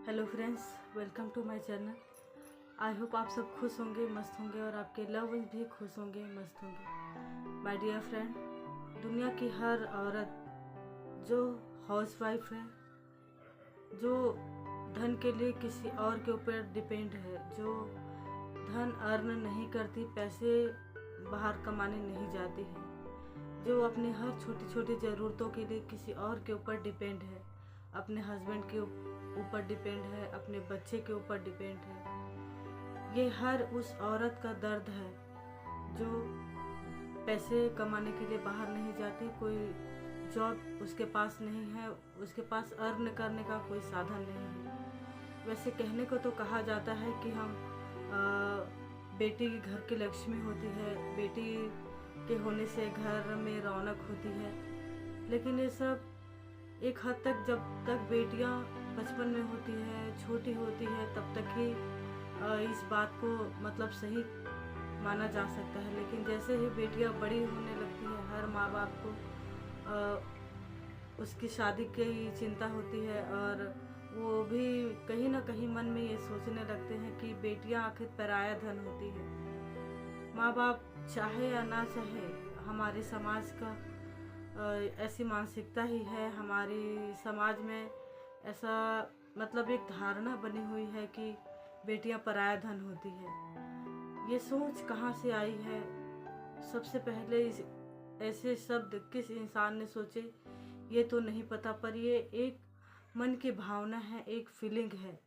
Hello friends, welcome to my channel. I hope आप सब खुश होंगे, मस्त होंगे और आपके लव वंस भी खुश होंगे, मस्त होंगे। माय डियर फ्रेंड, दुनिया की हर औरत जो हाउसवाइफ है, जो धन के लिए किसी और के ऊपर डिपेंड है, जो धन अर्न नहीं करती, पैसे बाहर कमाने नहीं जाती है, जो अपनी हर छोटी छोटी ज़रूरतों के लिए किसी और के ऊपर डिपेंड है, अपने हस्बैंड के ऊपर डिपेंड है, अपने बच्चे के ऊपर डिपेंड है। ये हर उस औरत का दर्द है जो पैसे कमाने के लिए बाहर नहीं जाती, कोई जॉब उसके पास नहीं है, उसके पास अर्न करने का कोई साधन नहीं है। वैसे कहने को तो कहा जाता है कि हम बेटी घर की लक्ष्मी होती है, बेटी के होने से घर में रौनक होती है, लेकिन ये सब एक हद तक, जब तक बेटियां बचपन में होती है, छोटी होती है, तब तक ही इस बात को मतलब सही माना जा सकता है। लेकिन जैसे ही बेटियां बड़ी होने लगती है, हर माँ बाप को उसकी शादी की चिंता होती है और वो भी कहीं ना कहीं मन में ये सोचने लगते हैं कि बेटियां आखिर पराया धन होती है। माँ बाप चाहे या ना चाहे, हमारे समाज का ऐसी मानसिकता ही है, हमारी समाज में ऐसा मतलब एक धारणा बनी हुई है कि बेटियां पराया धन होती है। ये सोच कहाँ से आई है? सबसे पहले ऐसे शब्द किस इंसान ने सोचे ये तो नहीं पता, पर ये एक मन की भावना है, एक फीलिंग है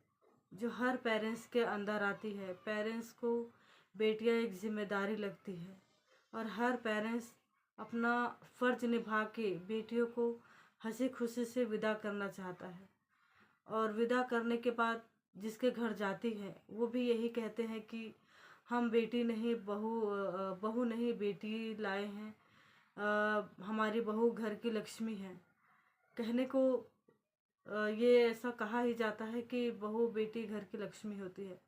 जो हर पेरेंट्स के अंदर आती है। पेरेंट्स को बेटियां एक जिम्मेदारी लगती है और हर पेरेंट्स अपना फ़र्ज निभा के बेटियों को हंसी खुशी से विदा करना चाहता है। और विदा करने के बाद जिसके घर जाती है वो भी यही कहते हैं कि हम बेटी नहीं, बहू नहीं, बेटी लाए हैं, हमारी बहू घर की लक्ष्मी है। कहने को ये ऐसा कहा ही जाता है कि बहू बेटी घर की लक्ष्मी होती है,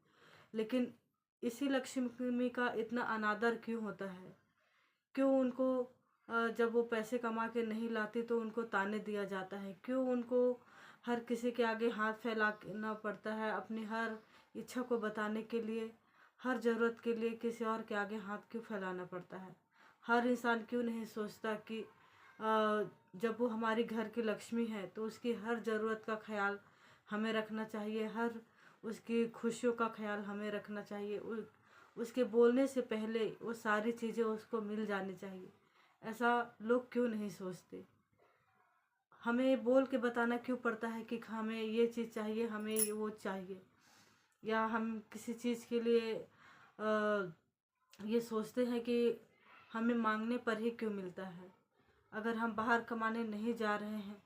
लेकिन इसी लक्ष्मी का इतना अनादर क्यों होता है? क्यों उनको जब वो पैसे कमा के नहीं लाती तो उनको ताने दिया जाता है? क्यों उनको हर किसी के आगे हाथ फैलाना पड़ता है? अपनी हर इच्छा को बताने के लिए, हर ज़रूरत के लिए किसी और के आगे हाथ क्यों फैलाना पड़ता है? हर इंसान क्यों नहीं सोचता कि जब वो हमारी घर की लक्ष्मी है तो उसकी हर ज़रूरत का ख्याल हमें रखना चाहिए, हर उसकी खुशियों का ख्याल हमें रखना चाहिए, उसके बोलने से पहले वो सारी चीज़ें उसको मिल जानी चाहिए। ऐसा लोग क्यों नहीं सोचते? हमें बोल के बताना क्यों पड़ता है कि हमें ये चीज़ चाहिए, हमें वो चाहिए? या हम किसी चीज़ के लिए ये सोचते हैं कि हमें मांगने पर ही क्यों मिलता है? अगर हम बाहर कमाने नहीं जा रहे हैं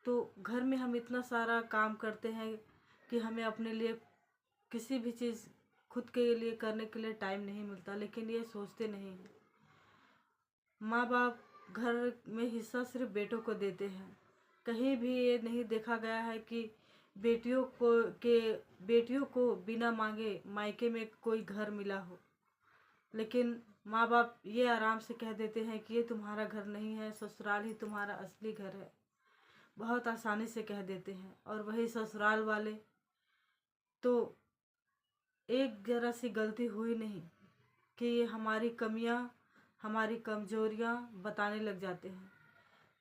तो घर में हम इतना सारा काम करते हैं कि हमें अपने लिए किसी भी चीज़ खुद के लिए करने के लिए टाइम नहीं मिलता, लेकिन ये सोचते नहीं हैं। माँ बाप घर में हिस्सा सिर्फ बेटों को देते हैं। कहीं भी ये नहीं देखा गया है कि बेटियों को बिना मांगे मायके में कोई घर मिला हो। लेकिन माँ बाप ये आराम से कह देते हैं कि ये तुम्हारा घर नहीं है, ससुराल ही तुम्हारा असली घर है। बहुत आसानी से कह देते हैं। और वही ससुराल वाले तो एक जरा सी गलती हुई नहीं कि ये हमारी कमियां, हमारी कमजोरियां बताने लग जाते हैं।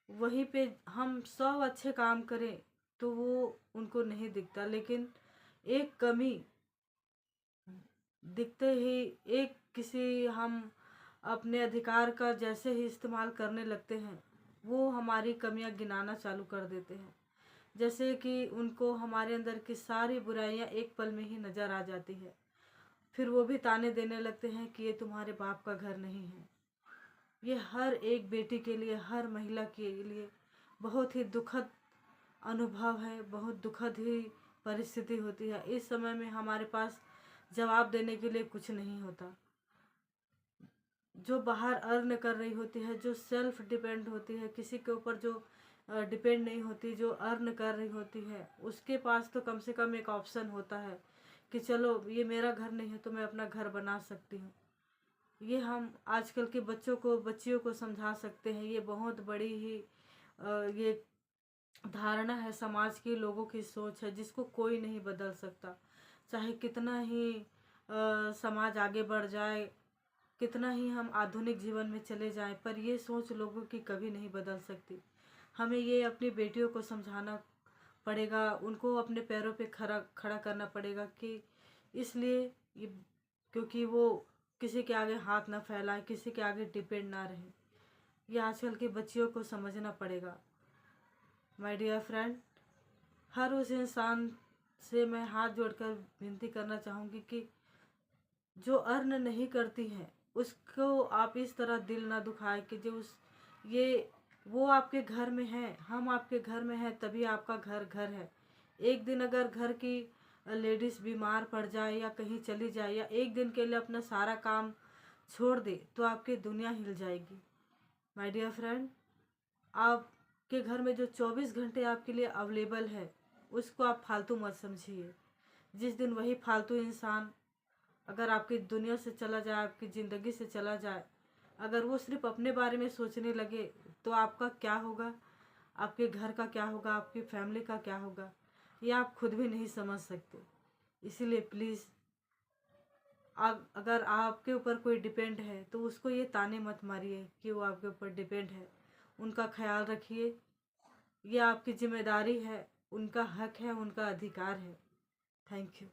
वहीं पे हम 100 अच्छे काम करें तो वो उनको नहीं दिखता, लेकिन एक कमी दिखते ही, एक किसी हम अपने अधिकार का जैसे ही इस्तेमाल करने लगते हैं, वो हमारी कमियां गिनाना चालू कर देते हैं। जैसे कि उनको हमारे अंदर की सारी बुराइयां एक पल में ही नज़र आ जाती है। फिर वो भी ताने देने लगते हैं कि ये तुम्हारे बाप का घर नहीं है। ये हर एक बेटी के लिए, हर महिला के लिए बहुत ही दुखद अनुभव है, बहुत दुखद ही परिस्थिति होती है। इस समय में हमारे पास जवाब देने के लिए कुछ नहीं होता। जो बाहर अर्न कर रही होती है, जो सेल्फ डिपेंड होती है, किसी के ऊपर जो डिपेंड नहीं होती, जो अर्न कर रही होती है, उसके पास तो कम से कम एक ऑप्शन होता है कि चलो ये मेरा घर नहीं है तो मैं अपना घर बना सकती हूँ। ये हम आजकल के बच्चियों को समझा सकते हैं। ये बहुत बड़ी ही ये धारणा है, समाज के लोगों की सोच है, जिसको कोई नहीं बदल सकता। चाहे कितना ही समाज आगे बढ़ जाए, कितना ही हम आधुनिक जीवन में चले जाएं, पर ये सोच लोगों की कभी नहीं बदल सकती। हमें ये अपनी बेटियों को समझाना पड़ेगा, उनको अपने पैरों पे खड़ा करना पड़ेगा कि इसलिए ये, क्योंकि वो किसी के आगे हाथ ना फैलाए, किसी के आगे डिपेंड ना रहे। ये आजकल के बच्चियों को समझना पड़ेगा। माय डियर फ्रेंड, हर उस इंसान से मैं हाथ जोड़कर विनती करना चाहूँगी कि जो अर्न नहीं करती हैं उसको आप इस तरह दिल ना दुखाए कि जो उस ये वो आपके घर में है, हम आपके घर में हैं, तभी आपका घर घर है। एक दिन अगर घर की लेडीज़ बीमार पड़ जाए या कहीं चली जाए या एक दिन के लिए अपना सारा काम छोड़ दे तो आपकी दुनिया हिल जाएगी। माय डियर फ्रेंड, आपके घर में जो 24 घंटे आपके लिए अवेलेबल है उसको आप फालतू मत समझिए। जिस दिन वही फालतू इंसान अगर आपकी दुनिया से चला जाए, आपकी ज़िंदगी से चला जाए, अगर वो सिर्फ अपने बारे में सोचने लगे तो आपका क्या होगा, आपके घर का क्या होगा, आपकी फैमिली का क्या होगा, ये आप खुद भी नहीं समझ सकते। इसीलिए प्लीज़ अगर आपके ऊपर कोई डिपेंड है तो उसको ये ताने मत मारिए कि वो आपके ऊपर डिपेंड है। उनका ख्याल रखिए, ये आपकी जिम्मेदारी है, उनका हक है, उनका अधिकार है। Thank you.